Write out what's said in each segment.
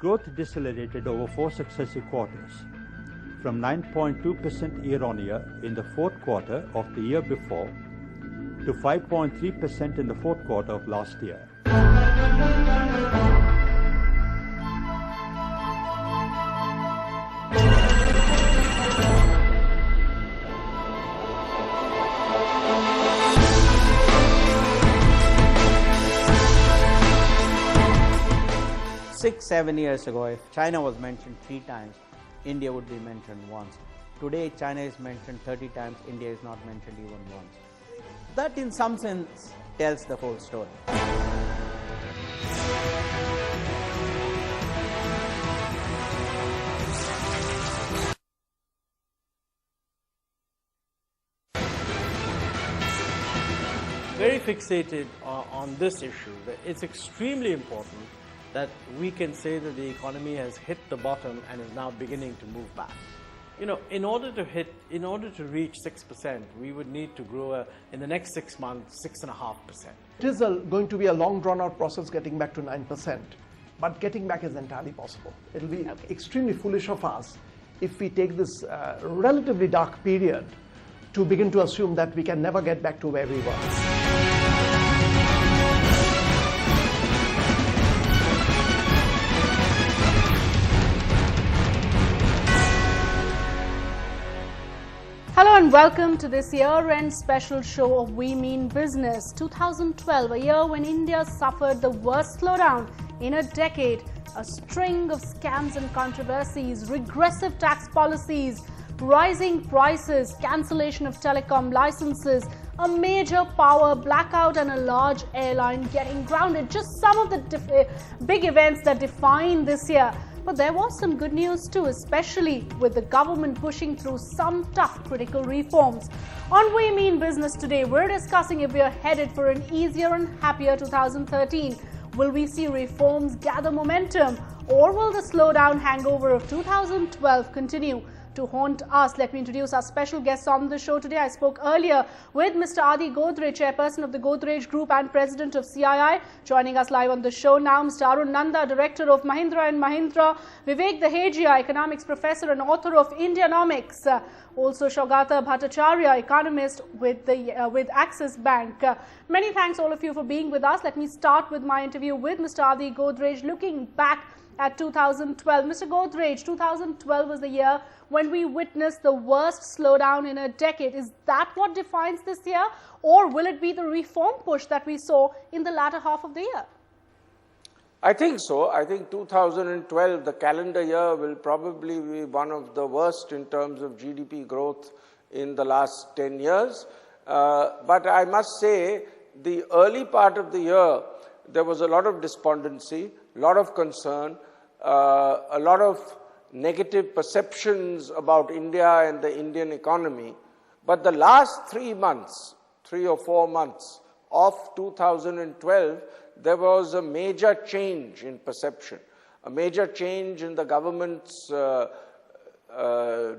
growth decelerated over 4 successive quarters, from 9.2% year-on-year in the fourth quarter of the year before to 5.3% in the fourth quarter of last year. 6-7 years ago, if China was mentioned 3 times, India would be mentioned once. Today, China is mentioned 30 times, India is not mentioned even once. That, in some sense, tells the whole story. Very fixated on this issue. It's extremely important that we can say that the economy has hit the bottom and is now beginning to move back. You know, in order to reach 6%, we would need to grow in the next 6 months 6.5%. It is going to be a long drawn-out process getting back to 9%, but getting back is entirely possible. It will be extremely foolish of us if we take this relatively dark period to begin to assume that we can never get back to where we were. Hello and welcome to this year-end special show of We Mean Business. 2012, a year when India suffered the worst slowdown in a decade. A string of scams and controversies, regressive tax policies, rising prices, cancellation of telecom licenses, a major power blackout and a large airline getting grounded. Just some of the big events that define this year. But there was some good news too, especially with the government pushing through some tough critical reforms. On We Mean Business today, we're discussing if we are headed for an easier and happier 2013. Will we see reforms gather momentum, or will the slowdown hangover of 2012 continue to haunt us? Let me introduce our special guests on the show today. I spoke earlier with Mr. Adi Godrej, chairperson of the Godrej Group and president of CII. Joining us live on the show now, Mr. Arun Nanda, director of Mahindra Mahindra. Vivek Dehejia, economics professor and author of Indianomix. Also Saugata Bhattacharya, economist with Axis Bank. Many thanks all of you for being with us. Let me start with my interview with Mr. Adi Godrej, looking back at 2012. Mr. Godrej, 2012 was the year when we witnessed the worst slowdown in a decade. Is that what defines this year, or will it be the reform push that we saw in the latter half of the year? I think so. I think 2012, the calendar year, will probably be one of the worst in terms of GDP growth in the last 10 years. But I must say, the early part of the year, there was a lot of despondency, a lot of concern, a lot of negative perceptions about India and the Indian economy. But the last 3 months, 3 or 4 months of 2012, there was a major change in perception, a major change in the government's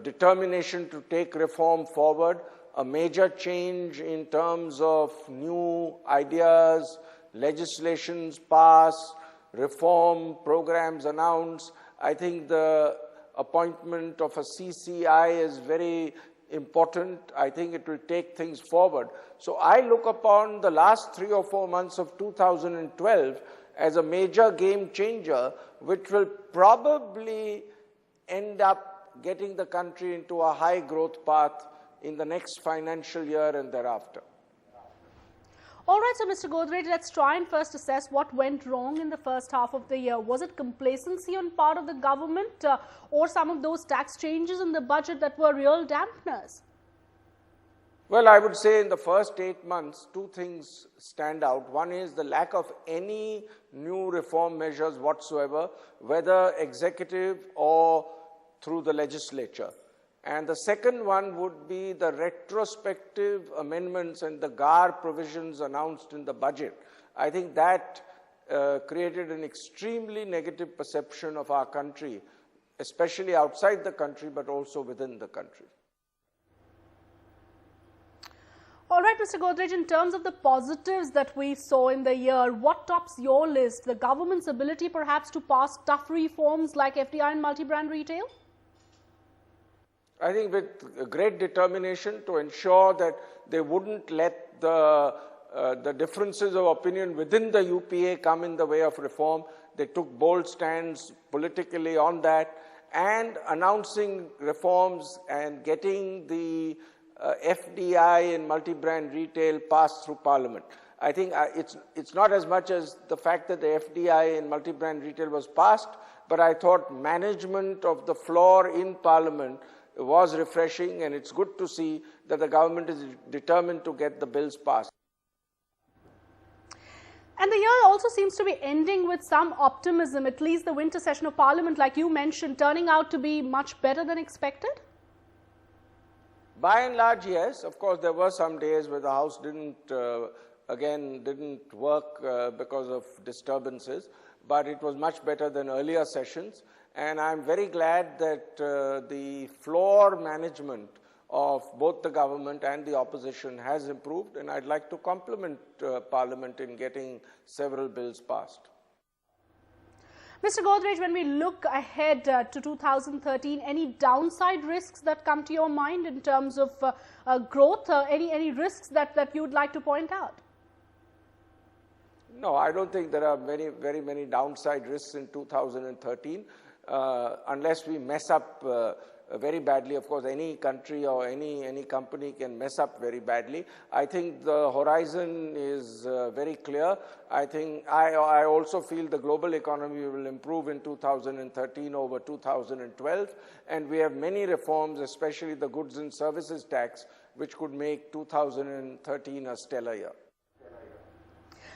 determination to take reform forward, a major change in terms of new ideas, legislations passed, reform programs announced. I think the appointment of a CCI is very important. I think it will take things forward. So I look upon the last 3 or 4 months of 2012 as a major game changer, which will probably end up getting the country into a high growth path in the next financial year and thereafter. All right, so Mr. Godrej, let's try and first assess what went wrong in the first half of the year. Was it complacency on part of the government or some of those tax changes in the budget that were real dampeners? Well, I would say in the first 8 months, 2 things stand out. One is the lack of any new reform measures whatsoever, whether executive or through the legislature. And the second one would be the retrospective amendments and the GAR provisions announced in the budget. I think that created an extremely negative perception of our country, especially outside the country, but also within the country. All right, Mr. Godrej, in terms of the positives that we saw in the year, what tops your list? The government's ability perhaps to pass tough reforms like FDI and multi-brand retail? I think with great determination to ensure that they wouldn't let the differences of opinion within the UPA come in the way of reform. They took bold stands politically on that, and announcing reforms and getting the FDI and multi-brand retail passed through Parliament. I think it's not as much as the fact that the FDI and multi-brand retail was passed, but I thought management of the floor in Parliament was refreshing, and it's good to see that the government is determined to get the bills passed. And the year also seems to be ending with some optimism, at least the winter session of Parliament, like you mentioned, turning out to be much better than expected? By and large, yes. Of course, there were some days where the House didn't work because of disturbances, but it was much better than earlier sessions. And I'm very glad that the floor management of both the government and the opposition has improved, and I'd like to compliment Parliament in getting several bills passed. Mr. Godrej, when we look ahead to 2013, any downside risks that come to your mind in terms of growth? Any risks that you would like to point out? No, I don't think there are very many downside risks in 2013 unless we mess up very badly. Of course, any country or any company can mess up very badly. I think the horizon is very clear. I think I also feel the global economy will improve in 2013 over 2012, and we have many reforms, especially the goods and services tax, which could make 2013 a stellar year.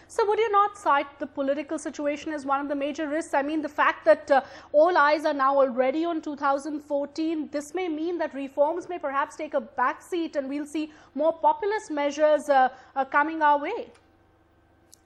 So would you not cite the political situation as one of the major risks? I mean, the fact that all eyes are now already on 2014, this may mean that reforms may perhaps take a backseat and we'll see more populist measures coming our way.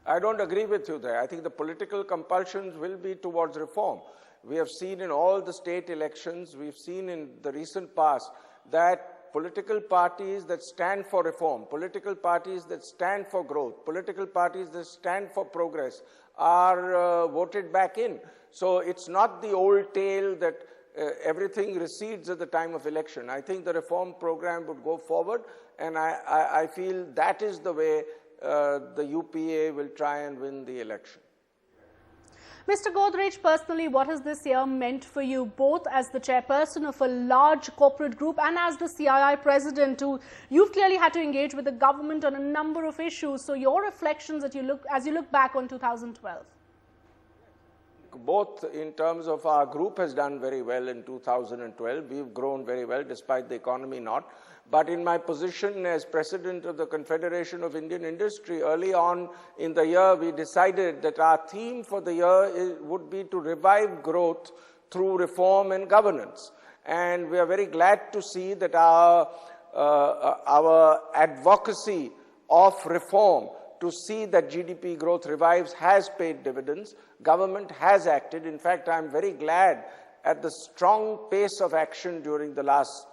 I don't agree with you there. I think the political compulsions will be towards reform. We have seen in all the state elections, we've seen in the recent past that political parties that stand for reform, political parties that stand for growth, political parties that stand for progress are voted back in. So it's not the old tale that everything recedes at the time of election. I think the reform program would go forward, and I feel that is the way the UPA will try and win the election. Mr. Godrej, personally, what has this year meant for you, both as the chairperson of a large corporate group and as the CII president, you've clearly had to engage with the government on a number of issues. So your reflections as you look back on 2012? Both in terms of our group has done very well in 2012. We've grown very well despite the economy not. But in my position as president of the Confederation of Indian Industry, early on in the year, we decided that our theme for the year would be to revive growth through reform and governance. And we are very glad to see that our advocacy of reform to see that GDP growth revives has paid dividends. Government has acted. In fact, I'm very glad at the strong pace of action during the last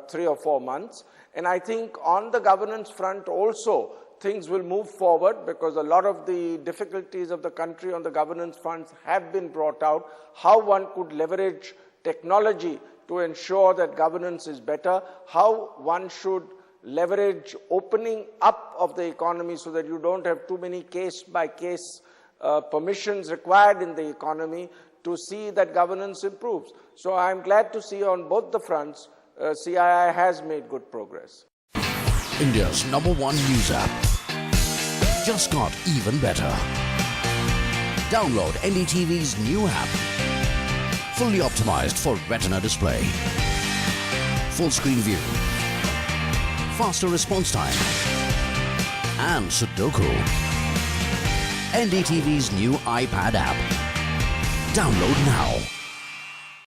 3 or 4 months. And I think on the governance front also, things will move forward because a lot of the difficulties of the country on the governance fronts have been brought out. How one could leverage technology to ensure that governance is better, how one should leverage opening up of the economy so that you don't have too many case-by-case permissions required in the economy to see that governance improves. So I'm glad to see on both the fronts CII has made good progress. India's #1 news app just got even better. Download NDTV's new app. Fully optimized for retina display. Full screen view. Faster response time. And Sudoku. NDTV's new iPad app. Download now.